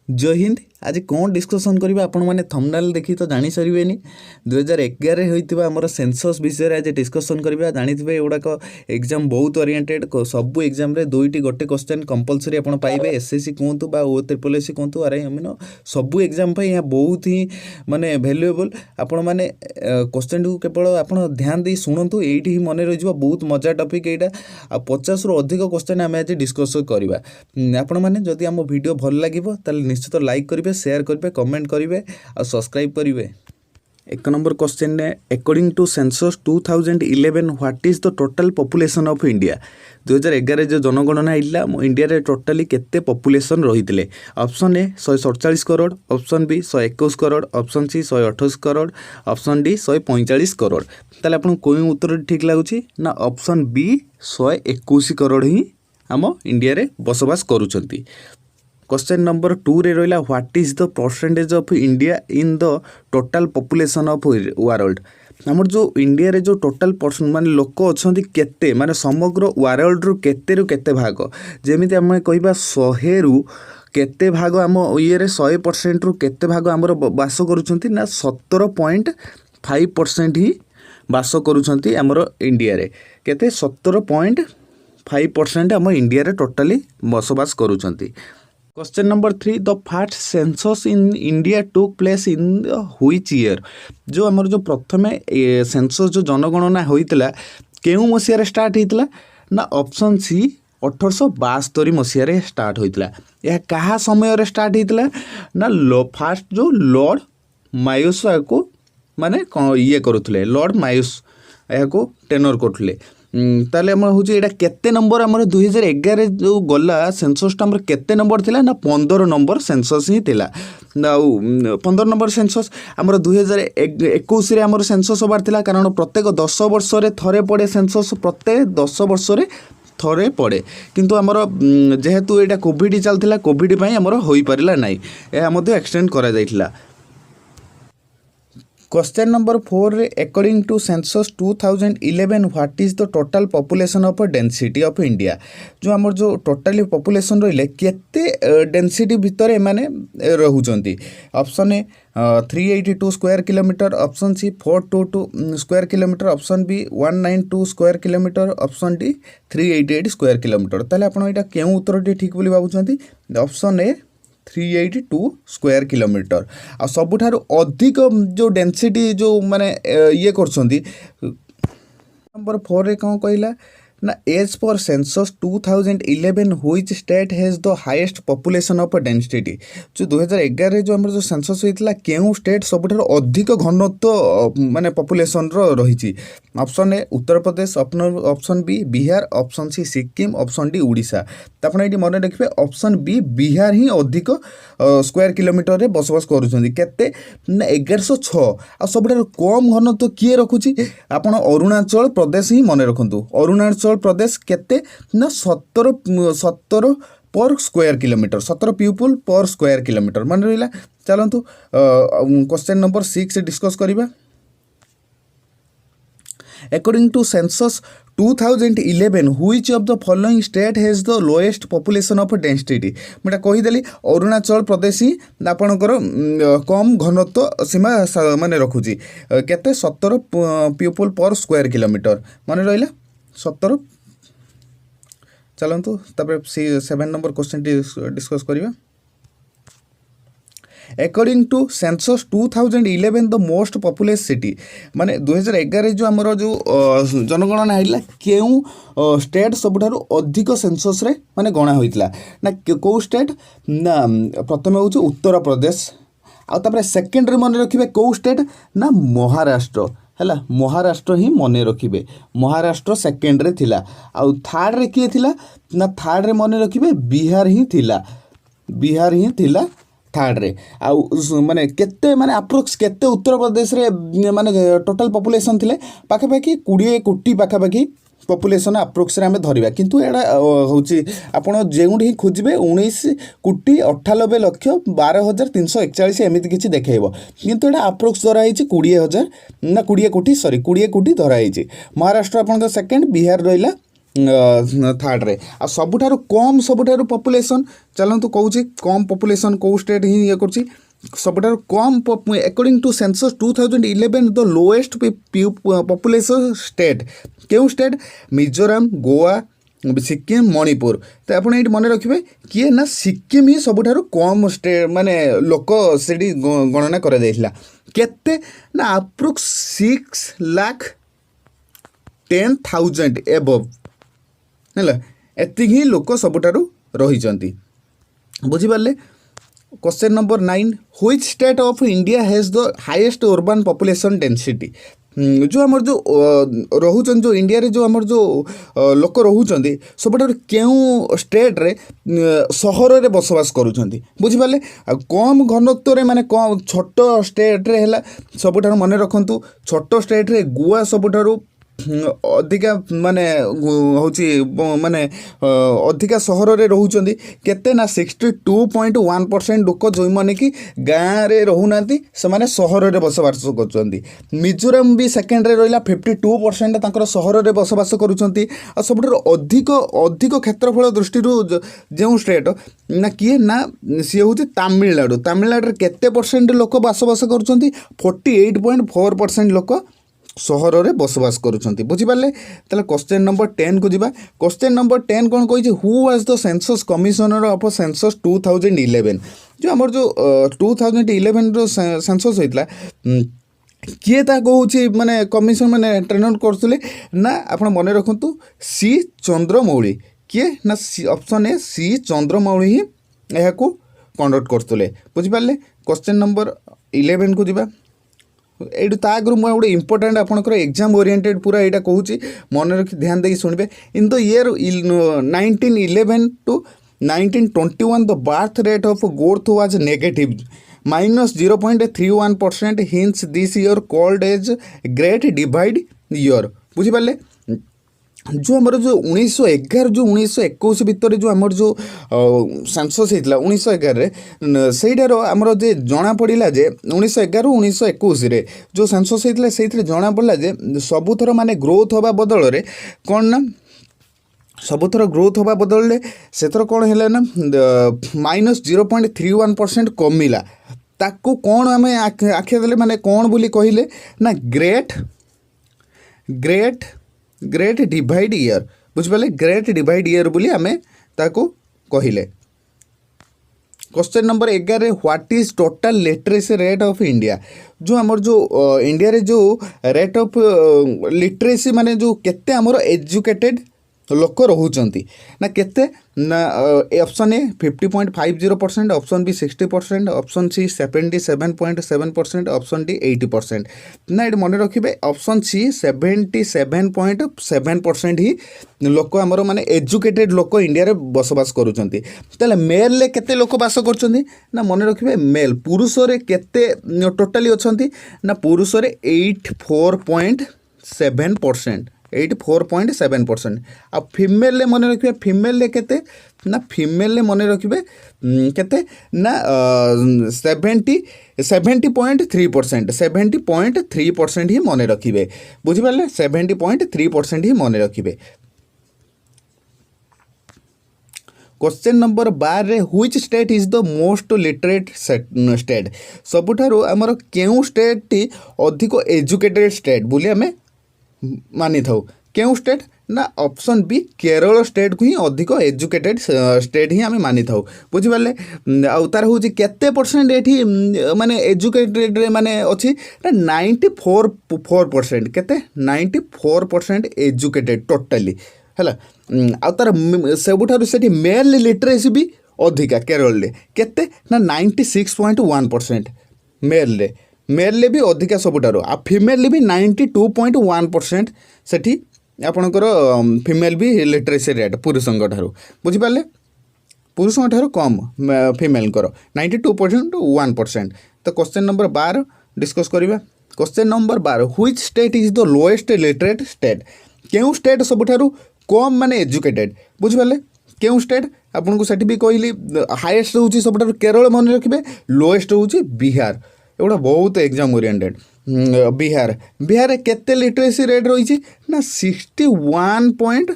जय हिंद। आज कौन डिस्कसन करबा आपण माने थंबनेल देखि तो जानि सरिबेनी 2011 होइतिबा हमर सेंसस विषय रे आज डिस्कसन करबा। जानिथिबे एउडाक एग्जाम बहुत ओरिएंटेड सब एग्जाम रे दुईटी गोटे क्वेश्चन कंपलसरी आपण पाइबे। एसएससी कोंतु बा ओ ट्रिपल एससी कोंतु अरे हमनो सब एग्जाम पई या बहुत ही माने वैल्यूएबल। आपण माने क्वेश्चन को केवल आपण ध्यान दे सुनंतु, एइठी ही मने रहिजो। बहुत मजा टॉपिक एटा आ 50 रु अधिक क्वेश्चन हम आज डिस्कस करबा। आपण माने जदि हम वीडियो भल लागिबो ताले निश्चित लाइक करिवे, शेयर करेंगे, कमेंट करेंगे और सब्सक्राइब करेंगे। एक नंबर क्वेश्चन ने according to census 2011 what is the total population of India. 2011 जो जनगणना आइला इंडिया रे टोटली केते पॉपुलेशन रही। Option A 147 crore, option B 121 crore, option C 128 crore, option D 145 crore. ताले आपन कोई उत्तर ठीक लागुची ना? ऑप्शन बी 121 करोड़ ही आम इंडिया रे बसवास करूछंती। क्वेश्चन नंबर 2 रे रहिला what is the percentage of India in the total population of world. हमर जो इंडिया रे जो टोटल पर्सन माने लोक अछंती केते, माने समग्र वर्ल्ड रु केते भाग। जेमिति हम कहबा 100 रु केते भाग आम ये रे 100% रु केते भाग हमर वास करूछंती ना 17.5% ही वास करूछंती हमर इंडिया रे। केते 17.5% हम इंडिया रे टोटली बसवास करूछंती। Question number 3 the first census in India took place in which year. जो हमर जो प्रथमे सेंसस जो जनगणना होइतला केउ मसिया रे स्टार्ट होइतला ना? ऑप्शन सी 1872 मसिया रे स्टार्ट होइतला। यह कहा समय रे स्टार्ट होइतला ना? फर्स्ट जो लॉर्ड मायोस को माने ये करूथले, लॉर्ड मायोस को टेनर करथले। ताले हम हूँ यहाँ केते नंबर आम 2011 जो गला सेंसस आम केते नंबर थिला ना? 15 नंबर सेंसस ही थिला। 15 नंबर सेंसस आम 2021 रे आम सेंसस होबार थिला, कारण प्रत्येक 10 वर्ष रे थरे पड़े सेंसस, प्रत्येक 10 वर्ष रे थरे पड़े। किंतु आमर जेहेतु यहाँ कोविड चलता, कोविड आमर हो पारा ना, यह एक्सटेंड करा जाइथिला। क्वेश्चन नंबर 4 रे according to census 2011 what is the total population of density of India. जो आमर जो टोटली पॉपुलेशन रहिले केते डेंसिटी भितर माने रहउचंती। Option A 382 square kilometre, option C 422 square kilometre, option B 192 square kilometre, option D 388 square kilometre. ताले आपण एटा केउ उत्तर ठीक बोली भाबुचंती? Option A 382 square kilometre. आ सबुठारु अधिक जो डेंसिटी जो माने ये करछंती। नंबर 4 रे कौन कहला ना? As per census 2011 which state has the highest population of density. जो 2011 जो हमर जो सेंसस होइतला केउ स्टेट सबुठारु अधिक घनत्व माने पॉपुलेशन रो रहिछि। Option A Uttar Pradesh, option B Bihar, option C Sikkim, option D Orissa. तो आपण एटी मन रखिबे ऑप्शन बी बिहार ही अधिक स्क्वायर किलोमीटर रे बसवास करूछंती। केते ना 1106। आ सबुठारु कम घनत्व किए रखुछि? आपण अरुणाचल प्रदेश ही मन रखंतु। अरुणाचल प्रदेश केते ना 17 पर स्क्वायर किलोमीटर, 17 पीपल पर स्क्वायर किलोमीटर मन रहिला। चलंतु क्वेश्चन नंबर 6 डिस्कस करिबा। According to census 2011 which of the following state has the lowest population of density। मैं कहीदेली अरुणाचल प्रदेश ही आपणकर कम घनत्व सीमा माने रखुची। केते 17 पीपल पर स्क्वायर किलोमीटर माने रहिला 17। चलंतु तापर 7 नंबर क्वेश्चन डिस्कस करिवा। According to census 2011 the most populous city. माने 2011 जो आमर जो जनगणना आइला केउ स्टेट सबुठारु अधिक सेंसस रे माने गणा होइतला ना? को स्टेट ना? प्रथम होउछ उत्तर प्रदेश, आ तापर सेकंड रे मन रखिबे को स्टेट ना? महाराष्ट्र। हैला महाराष्ट्र ही मन रखिबे, महाराष्ट्र सेकंड रे थिला। आ थर्ड रे किए थिला ना? थर्ड रे मन रखिबे बिहार ही थिला, बिहार ही थिला थर्ड रे। आउ माने केते माने अप्रोक्स केते उत्तर प्रदेश रे माने टोटल पॉपुलेशन थिले पाखापाखि 20 कोटी पाखापाखि पॉपुलेशन अप्रोक्स रे हमें धरिबा। किंतु एडा होची आपण जेउठी खोजबे 19 कोटी 98 लक्ष 12,341 एमिति किछि देखेइबो। किंतु एडा अप्रोक्स धरा हिची 20,000 ना 20 कोटी 20 कोटी धरा हिची। महाराष्ट्र आपण सेकंड, बिहार रहिला थर्ड रे आ सबुठारु कम सबुठारु पॉपुलेशन चलंतु कहूची कम पॉपुलेशन को स्टेट ही ये करची सबुठारु कम according to census 2011 the lowest population state केउ स्टेट मिजोरम गोवा सिक्किम मणिपुर तो आप मन रखिए किए ना सिक्किम ही सबुठारु कम स्टेट माने लोक से गणना कर केते ना अप्रोक्स 6,10,000 एबव है एति ही लोक सबुठारु रही बुझिपारे। Question number 9 which state of India has the highest urban population density जो आमर जो रोचन जो इंडिया रे जो आमर जो लोक रोचंती सबुठारु केउ स्टेट रे सहर रे बसवास करूछंती बुझिपारे। कम घनत्व रे माने कम छोट स्टेट रे हैला सबुठारु मने रखंतु छोट स्टेट रे गोवा सबुठारु अधिका माने हूँ माने अधिका सहर रे रोचंती केते ना 62.1% लोक जो माने कि गाँव रे रहूना से माने सहर रे बसवास करुँच। मिजोरम भी सेकेंड रे रहा 52% तांकर सहर रे बसवास करुँच। आ सब अधिक अधिक क्षेत्रफल दृष्टि जो स्टेट ना किए ना सी हूँ तमिलनाडु। तमिलनाडु केते परसेंट लोक बसवास करुँच 48.4% लोक सहर रे बसवास करुँच बुझिपारे। ताले क्वेश्चन नंबर 10 को जीवा। क्वेश्चन नंबर 10 कौन कही who was the census commissioner of census 2011 जो आमर जो 2011 रो सेंसस होइतला किए हूँ माने कमिशन माने ट्रेन करते ना आप मन रखु सी चंद्रमौली किए ना ऑप्शन ए सी चंद्रमौली ही यह कंडक्ट करते बुझिपारे। क्वेश्चन नंबर 11 को जीवा। एटू आगु मुझे गोटे इंपोर्टाट आपंकर एग्जाम ओरिएंटेड पूरा यहाँ कहूँ मन रखी ध्यान देकी शुणवे in the year 1911 to 1921 the birth rate of growth was negative -0.31%। Hence this year called as great divide year बुझिपारे। जो आमर जो 1911 जो 1921 भितर जो आमर जो सेंसस होता 1911 सेटार आमर जे जना पड़ा जे 1911 1921 जो सेंसस होता से जना पड़ा जे सबुथर माने ग्रोथ हवा बदल रे कौन ना सबुथर ग्रोथ हवा बदल से कौन है ना -0.31% कमिला ताकू कौन आम आख्या देले माने कौन बोली कहले ना ग्रेट डिवाइड ईयर बुझिपारे। ग्रेट डिवाइड ईयर बोली आमे ताको कहिले। Question number 11 what is total literacy rate of India जो आमर जो इंडिया रे जो रेट ऑफ लिटरेसी माने जो केते आमर एजुकेटेड लोक रोचंती ना केते ना option A 50.50%, option B 60%, option C 77.7%, option D 80%। ना ये मन रखिए ऑप्शन सी 77.7% ही लोक आमर माने एजुकेटेड लोक इंडिया रे बसवास करूचंती। ताले मेल ले केते लोक बास करचंती ना मन रखिए मेल पुरुष रे केते टोटली अछंती ना पुरुष रे 84.7%। 84.7%। आ फीमेल मन रखिए फीमेल केते ना फीमेल मन रखिए केते ना 70.3% 70.3% ही मन रखिए बुझिपारे 70.3% ही मन रखिए। क्वेश्चन नंबर 12 रे which state is the most literate state सबुठारु आमर केउ स्टेट टी अधिक एजुकेटेड स्टेट बोली आमे मानी था क्यों स्टेट ना ऑप्शन बी केरल स्टेट को ही अधिक एजुकेटेड स्टेट ही आम मानी था बुझिपारे। आर हूँ केते परसेंट ये माने एजुकेटेड माने अच्छी ना 94% केते 94% एजुकेटेड टोटाली है आर सबुठारु से मेल लिटरेसी भी अधिका केरल रे केते ना 96.1% मेल भी अधिका सबुठारु आ फीमेल भी 92.1% सेठी आपणकर फीमेल भी लिटरेसी रेट पुरुषों ठारू बुझिपारे पुरुषों ठारू कम फीमेल 92.1%। तो क्वेश्चन नंबर 12 डिस्कस करिबा। Question number 12 which state is the lowest literate state केउ स्टेट सबुठारु कम माने एजुकेटेड बुझिपारे केउ स्टेट आपन को सेठी भी कहली हाईएस्ट होची सबुठारु केरल मन रखिबे लोएस्ट होची बिहार एगुड़ा बहुत एग्जाम ओरिएंटेड। बिहार केते लिटरेसी रेट रही ना 61.2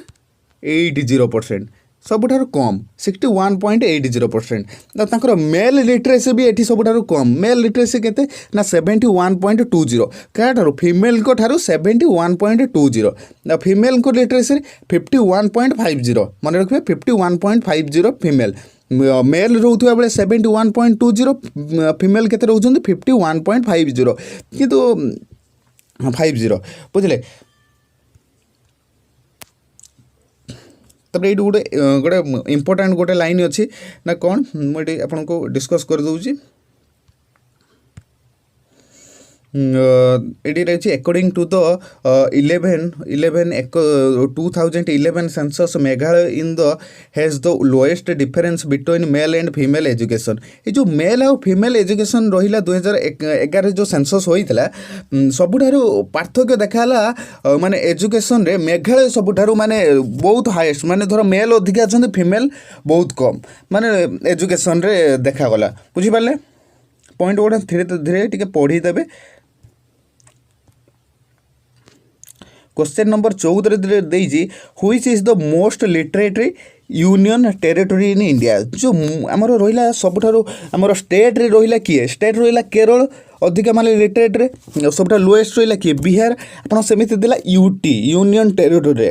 61.80%। सबुठारु कम 61.80%। तांकर मेल लिटरेसी भी एठी सबुठारु कम। मेल लिटरेसी केते ना 71.20। काठारु फीमेल को ठारु 71.20। ना फीमेल को लिटरेसी 51.50। मन रखिबे 51.50 फीमेल। मेल रोथुआ बेले 71.20, फीमेल केते रहउछन्ती 51.50 किंतु 50 बुझले। तब ये गोटे गोटे इंपोर्टाट गोटे लाइन अच्छी ना कौन मुझे आपको डिस्कस कर दूसरी। ये रही according to the 2011 census Meghalaya in the has the lowest difference between male and female education. ये जो मेल और फीमेल एजुकेशन रहा 2011 जो सेंसस होता सबुठारु पार्थक्य देखाला माने एजुकेशन रे मेघालय सबुठारु माने बहुत हाईएस्ट माने धर मेल अधिका अच्छा फीमेल बहुत कम माने एजुकेशन रे देखागला बुझिपारे। पॉइंट गोटे धीरे धीरे टी पढ़ीदेवे। क्वेश्चन नंबर 14 देजी which is the most literary union territory in India. जो आमर रहा सबुठारु आमर स्टेट रे रहा किए स्टेट रहा केरल अधिका माने लिटरेट रे सबुठा लोएस्ट रहा किए बिहार। आपन सेमिति देला UT union territory.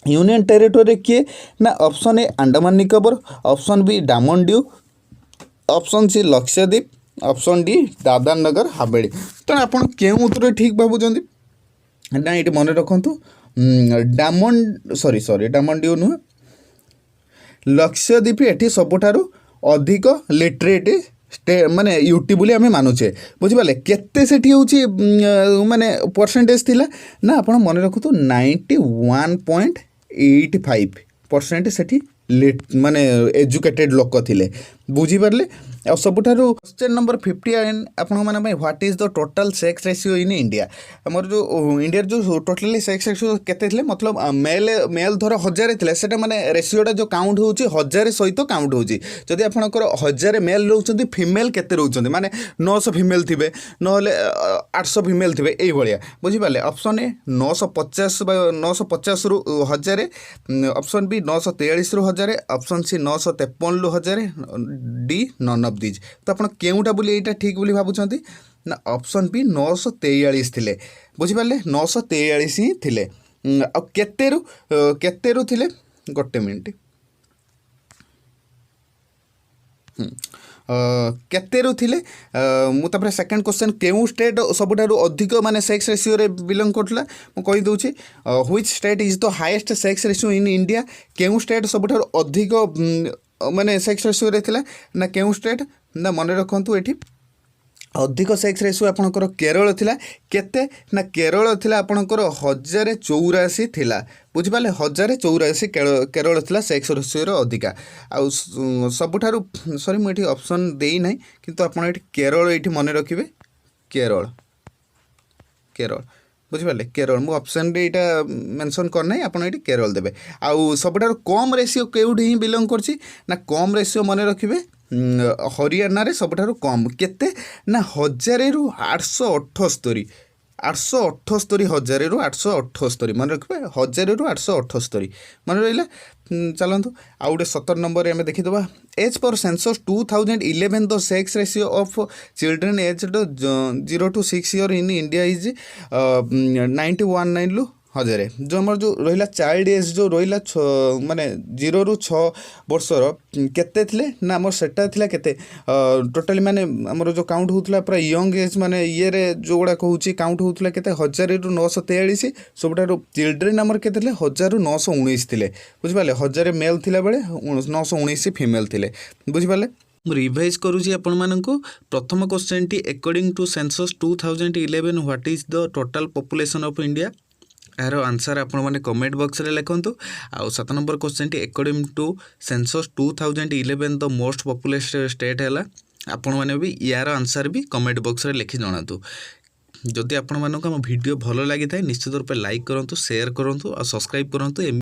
Union territory किए ना option A Andaman Nicobar, option B Daman Diu, option C Lakshadweep, option D Dadra Nagar Haveli. तो आप उत्तर ठीक भावुं ना ये मन रखु डामन ड्यू नुह लक्षद्वीप एटी सबुठारु अधिक लिटरेट माने यूटी बोली आम मानुचे बुझिपारे। केते सेठी होची माने परसेंटेज थिला ना आप मन रखु 91.85% सेठी माने एजुकेटेड लोक थिले बुझिपारे। आ सबुठारु क्वेश्चन नंबर 59 आपण माने what is the total sex ratio in India. हमर जो इंडिया जो टोटली सेक्स रेशियो केते थिले मतलब मेल धर 1000 थिले सेटा माने रेशियोटा जो काउंट होउची 1000 सहित काउंट होउची। जदि आपनकर 1000 मेल रहउचंती फीमेल केते रहउचंती माने 900 फीमेल थिबे नहले 800 फीमेल थिबे एई भलिया बुझिपाले। ऑप्शन ए 950 रु 1000, ऑप्शन बी 943 रु 1000, ऑप्शन सी 953 रु 1000, डी नन ऑफ दीज। तो आप केउटा बोली एटा ठीक बोली भाबुछंती ना ऑप्शन बी 943 थिले बुझिपारे 943 ही थिले। आ केतेरु थिले गोटे मिनिट केतेरु थिले मुझे सेकेंड क्वेश्चन केउ स्टेट सबुठारु अधिक माने सेक्स रेशियो रे बिलोंग करथला मु कहि दोछि which state is the highest sex ratio in India. केउ स्टेट सबुठारु अधिक माने सेक्स रेशियो रे थिला ना केउ स्टेट ना मन रखंतु एठी अधिक सेक्स रेशियो आपणकर केरल थिला केते ना केरल थिला आपणकर 1084 थिला बुझिपाले 1084 केरल थिला सेक्स रेशियो रो अधिका। आ सबुठारु सॉरी मु एठी ऑप्शन देई नै किंतु आपण एठी केरल एठी मन रखिबे केरल बुझिपारे केरल मु ऑप्शन रे एटा मेंशन करना है आपण एठी केरल देबे। आ सबुठारु कम रेशियो केउठी ही बिलोंग करछि ना कम रेशियो मन रखिबे हरियाणा रे सबुठारु कम केते ना 1000 रु 878 1000 रु 878 मन रखिबे 1000 रु 878 मन रहिला। चलतु आ गोटे 17 नंबर आम देखीदबा as per census 2011 the sex ratio of children age 0 to 6 year in India is 91 1000। जो आम जो रहा चाइल्ड एज जो रहा माने 0 ରୁ 6 वर्षर केते थिले ना आम सेटा थिला केते टोटाली माने आमर जो काउंट होउतला पूरा यंग एज माने ये रे जो गुड़ा कहूची काउंट होउतला केते 1000 ରୁ 943 सबुठारु चिल्ड्रेन आमर केते थिले 1000 ରୁ 919 थिले बुझिपाले 1000 मेल थिला बेले 919 फीमेल थिले बुझिपाले। रिवाइज करूची आपण माननको प्रथम क्वेश्चन टी according to census 2011 what is the total population of India यार आंसर आपण मैंने कमेंट बॉक्स रे लिखंतु। आ 7 नंबर क्वेश्चन टी according to census 2011 the most populated state है आपण मैंने भी यार आंसर भी कमेंट बॉक्स रे लिखि जणातु। जदि आपण मानक हम वीडियो भलो लागि थाए निश्चित रूप से लाइक करंतु शेयर करंतु और सब्सक्राइब करंतु।